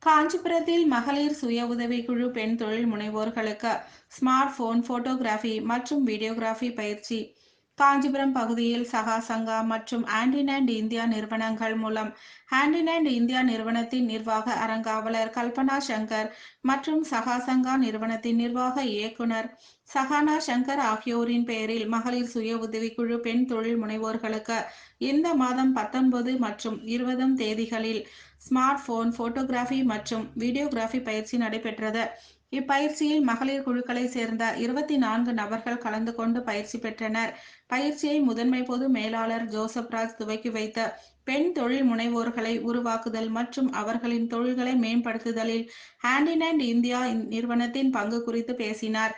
காஞ்சிபுரத்தில் மகளிர் சுய உதவிக்குழு பெண் தொழில் முனைவோர்களுக்கு ஸ்மார்ட் போன் போட்டோகிராஃபி மற்றும் வீடியோகிராஃபி பயிற்சி. காஞ்சிபுரம் பகுதியில் சகா சங்கா மற்றும் ஆண்டினண்ட் இந்தியா நிறுவனங்கள் மூலம் ஆண்டினண்ட் இந்தியா நிறுவனத்தின் நிர்வாக அறங்காவலர் கல்பனா சங்கர் மற்றும் சகா சங்கா நிறுவனத்தின் நிர்வாக இயக்குனர் சஹானா சங்கர் ஆகியோரின் பெயரில் மகளிர் சுய உதவிக்குழு பெண் தொழில் முனைவோர்களுக்கு இந்த மாதம் 19 மற்றும் 20 தேதிகளில் ஸ்மார்ட் போன் போட்டோகிராஃபி மற்றும் வீடியோகிராஃபி பயிற்சி நடைபெற்றது. இப்பயிற்சியில் மகளிர் குழுக்களை சேர்ந்த 24 நபர்கள் கலந்து கொண்டு பயிற்சி பெற்றனர். பயிற்சியை முதன்மை பொது மேலாளர் ஜோசப் ராஜ் துவக்கி வைத்த பெண் தொழில் முனைவோர்களை உருவாக்குதல் மற்றும் அவர்களின் தொழில்களை மேம்படுத்துதலில் ஆண்டினண்ட் இந்தியா நிறுவனத்தின் பங்கு குறித்து பேசினார்.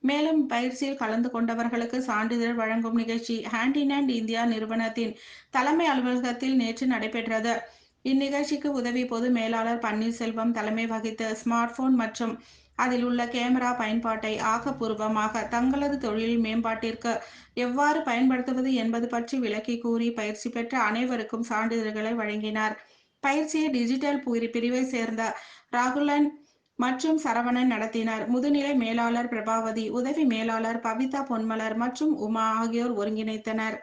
மேலும் பயிற்சியில் கலந்து கொண்டவர்களுக்கு சான்றிதழ் வழங்கும் நிகழ்ச்சி ஆண்டினண்ட் இந்தியா நிறுவனத்தின் தலைமை அலுவலகத்தில் நேற்று நடைபெற்றது. இந்நிகழ்ச்சிக்கு உதவி பொது மேலாளர் பன்னீர்செல்வம் தலைமை வகித்து ஸ்மார்ட் போன் மற்றும் அதில் உள்ள கேமரா பயன்பாட்டை ஆக்கப்பூர்வமாக தங்களது தொழில் மேம்பாட்டிற்கு எவ்வாறு பயன்படுத்துவது என்பது பற்றி விளக்கி கூறி பயிற்சி பெற்ற அனைவருக்கும் சான்றிதழ்களை வழங்கினார். பயிற்சியை டிஜிட்டல் பிரிவை சேர்ந்த ராகுலன் மற்றும் சரவணன் நடத்தினர். முதுநிலை மேலாளர் பிரபாவதி, உதவி மேலாளர் பவிதா பொன்மலர் மற்றும் உமா ஆகியோர் ஒருங்கிணைத்தனர்.